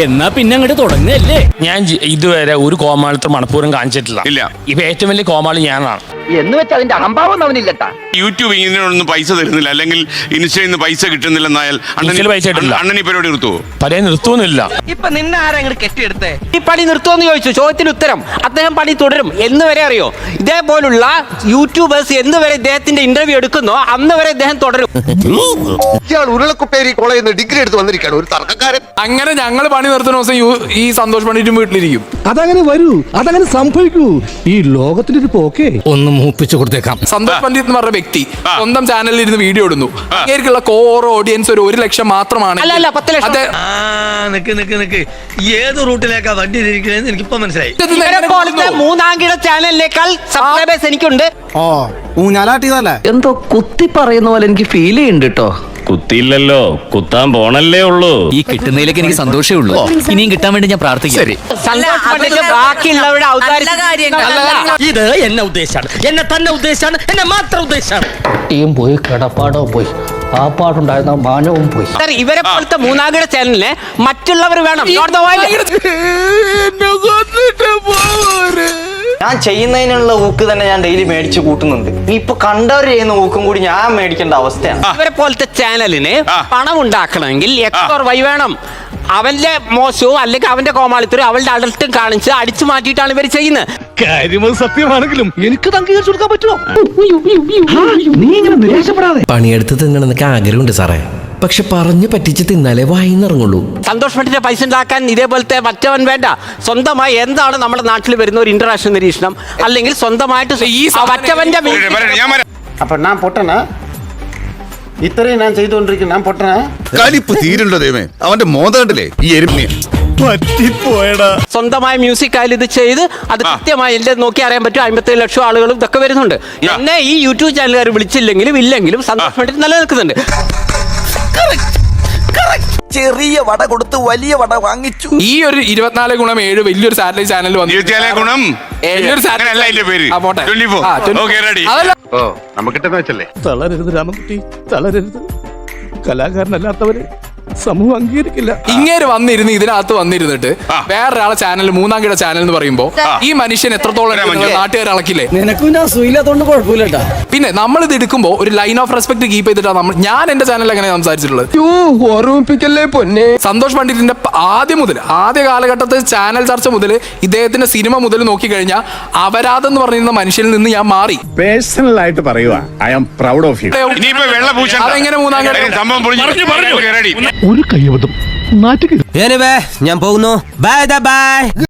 എന്നാ പിന്നെ അങ്ങോട്ട് തുടങ്ങല്ലേ. ഞാൻ ഇതുവരെ ഒരു കോമാളിത്തരം മനഃപൂർവ്വം കാണിച്ചിട്ടില്ല. ഇല്ല. ഇപ്പൊ ഏറ്റവും വലിയ കോമാളി ഞാനാണ്. എന്ന് വെച്ച് അതിന്റെ അഹംഭാവം അവനില്ലട്ടാ. യൂട്യൂബ് ഇങ്ങനെയൊന്നും പൈസ തരുന്നില്ല, അല്ലെങ്കിൽ ഇൻസ്റ്റയിൽ നിന്ന് പൈസ കിട്ടുന്നില്ലെന്നായാൽ പൈസ കിട്ടില്ല. അണ്ണൻ ഈ പരിപാടി നിർത്തുവോ? പഴയ നിർത്തുന്നില്ല. ഇപ്പൊ നിന്നെ ആരെങ്കിലും കെട്ടിയെടുത്തേ? ഈ പണി നിർത്തുമെന്ന് ചോദിച്ചു. ചോദ്യത്തിന് ഉത്തരം അദ്ദേഹം പണി തുടരും. എന്ന് വരെ അറിയോ? ഇതേപോലുള്ള യൂട്യൂബേഴ്സ് എന്ന് വരെ ഇദ്ദേഹത്തിന്റെ ഇന്റർവ്യൂ എടുക്കുന്നോ അന്ന് വരെ ഇദ്ദേഹം തുടരും. ഇയാൾ ഉരുളക്കുപ്പേരി കോളേജിൽ നിന്ന് ഡിഗ്രി എടുത്ത് വന്നിരിക്കുകയാണ്, ഒരു തർക്കക്കാരൻ. അങ്ങനെ ഞങ്ങൾ പണി നിർത്തുന്ന ദിവസം ഈ സന്തോഷ് പണ്ഡിറ്റും വീട്ടിലിരിക്കും. അതങ്ങനെ വരൂ, അതങ്ങനെ സംഭവിക്കൂ. ഈ ലോകത്തിന്റെ ഒരു പോക്കേ. ഒന്ന് മൂപ്പിച്ചു കൊടുത്തേക്കാം. സന്തോഷ് പണ്ഡിറ്റ് എന്ന് പറഞ്ഞ വ്യക്തി സ്വന്തം ചാനലിൽ ഇരുന്ന് വീഡിയോ ഇടുന്നു. അങ്ങേക്കുള്ള കോർ ഓഡിയൻസ് ഒരു 1,00,000 മാത്രമാണ്. അല്ല 10 ലക്ഷം. നിക്ക് ഏത് റൂട്ടിലേക്കാ വണ്ടി തിരിക്കണേന്ന് എനിക്കിപ്പോ മനസ്സിലായി. മൂന്നാംകിട ചാനലിനേക്കാൾ സബ്സ്ക്രൈബേഴ്സ് എനിക്കുണ്ട്. ഊഞ്ഞാലാട്ടിയതല്ലേ? എന്തോ കുത്തി പറയുന്ന പോലെ എനിക്ക് ഫീൽ ചെയ്യുന്നുണ്ട് കേട്ടോ. കുത്തിയില്ലല്ലോ, കുത്താൻ പോണല്ലേ ഉള്ളൂ. ഈ കിട്ടുന്നതിലേക്ക് എനിക്ക് സന്തോഷമേ ഉള്ളൂ. ഇനിയും കിട്ടാൻ വേണ്ടി ഞാൻ പ്രാർത്ഥിക്കാം. സന്തോഷ് പണ്ഡിറ്റ് ബാക്കിയുള്ളവരുടെ ഇത് എന്നെ ഉദ്ദേശാണ്, എന്നെ തന്നെ ഉദ്ദേശാണ്, എന്നെ മാത്രം ഉദ്ദേശാണ്. ടീം പോയി, കിടപ്പാടോ പോയി, ആ പാടുണ്ടായിരുന്ന മാനവും പോയി. ഇവരെ പോലത്തെ മൂന്നാംകിട ചാനലിന് മറ്റുള്ളവർ വേണം. ഞാൻ ചെയ്യുന്നതിനുള്ള ഊക്ക് തന്നെ ഞാൻ ഡെയിലി മേടിച്ചു കൂട്ടുന്നുണ്ട്. ഇപ്പൊ കണ്ടവർ ചെയ്യുന്ന ഊക്കും കൂടി ഞാൻ മേടിക്കേണ്ട അവസ്ഥയാണ്. ഇവരെ പോലത്തെ ചാനലിന് പണം ഉണ്ടാക്കണമെങ്കിൽ XY വേണം. അവന്റെ മോശവും അല്ലെങ്കിൽ അവന്റെ കോമാളിത്തരും അവളുടെ അഡൽട്ടും കാണിച്ച് അടിച്ചു മാറ്റിയിട്ടാണ് ഇവർ ചെയ്യുന്നത്. കാര്യങ്ങൾ സത്യമാണെങ്കിലും എനിക്ക് അംഗീകരിച്ചു കൊടുക്കാൻ പറ്റുമോ? നീ ഇങ്ങനെ നിരാശപ്പെടാതെ. പണിയെടുത്ത് തിന്നണമെന്നൊക്കെ ആഗ്രഹമുണ്ട് സാറേ, പക്ഷെ പറഞ്ഞു പറ്റിച്ച് തിന്നാലേ വായിന്നിറങ്ങുള്ളൂ. സന്തോഷ് പണ്ഡിറ്റ് പൈസ ഉണ്ടാക്കാൻ ഇതേപോലത്തെ മറ്റവൻ വേണ്ട. സ്വന്തമായി എന്താണ് നമ്മുടെ നാട്ടിൽ വരുന്ന ഒരു ഇന്റർനാഷണൽ നിരീക്ഷണം, അല്ലെങ്കിൽ സ്വന്തമായിട്ട് മറ്റവന്റെ അപ്പൊ ഞാൻ പൊട്ടനാ? ഇത്രയും ഞാൻ ചെയ്തുകൊണ്ടിരിക്കുന്നു, ഞാൻ പൊട്ടനാ? കലിപ്പ് തീരുണ്ടോ ദൈവമേ, അവന്റെ മോതണ്ടല്ലേ ഈ എരുമ പറ്റിപ്പോയടാ. സ്വന്തമായ മ്യൂസിക് ആയാലും ഇത് ചെയ്ത് അത് കൃത്യമായി എന്റെ നോക്കി അറിയാൻ പറ്റും. 57 ലക്ഷം ആളുകളും ഇതൊക്കെ വരുന്നുണ്ട്. എന്നെ ഈ യൂട്യൂബ് ചാനലുകാർ വിളിച്ചില്ലെങ്കിലും ഇല്ലെങ്കിലും സന്തോഷ് പണ്ഡിറ്റ് നിലനിൽക്കുന്നുണ്ട്. ചെറിയ വട കൊടുത്ത് വലിയ വട വാങ്ങിച്ചു. ഈ ഒരു 24x7 വലിയൊരു സാറ്റലൈറ്റ് ചാനൽ വന്നു. തളരരുത് രാമൻകുട്ടി, തളരരുത്. കലാകാരനല്ലാത്തവരെ സമൂഹം അംഗീകരിക്കില്ല. ഇങ്ങനെ വന്നിരുന്ന് ഇതിനകത്ത് വന്നിരുന്നിട്ട് വേറൊരാളെ ചാനൽ, മൂന്നാംകിട ചാനൽ എന്ന് പറയുമ്പോ ഈ മനുഷ്യൻ എത്രത്തോളം നാട്ടുകാർ അളക്കില്ലേ? നിനക്കും അസുഖമില്ലാത്തോണ്ട് കുഴപ്പമില്ലട്ടാ. പിന്നെ നമ്മൾ ഇത് എടുക്കുമ്പോ ഒരു ലൈൻ ഓഫ് റെസ്പെക്ട് കീപ്പ് ചെയ്തിട്ടാണ് ഞാൻ എന്റെ ചാനലിൽ അങ്ങനെ സംസാരിച്ചിട്ടുള്ളത്. ഓർമ്മിപ്പിക്കല്ലേ പൊന്നെ. സന്തോഷ് പണ്ഡിറ്റിന്റെ ആദ്യ കാലഘട്ടത്തെ ചാനൽ ചർച്ച മുതൽ ഇദ്ദേഹത്തിന്റെ സിനിമ മുതൽ നോക്കിക്കഴിഞ്ഞാൽ അപരാധം എന്ന് പറയുന്ന മനുഷ്യനിൽ നിന്ന് ഞാൻ മാറി. പേഴ്സണൽ ആയിട്ട് പറയുക, I am proud of you. അതെങ്ങനെ മൂന്നാംകിട ഒരു കയ്യബദ്ധം നാറ്റുക. ഞാൻ പോകുന്നു. Bye by.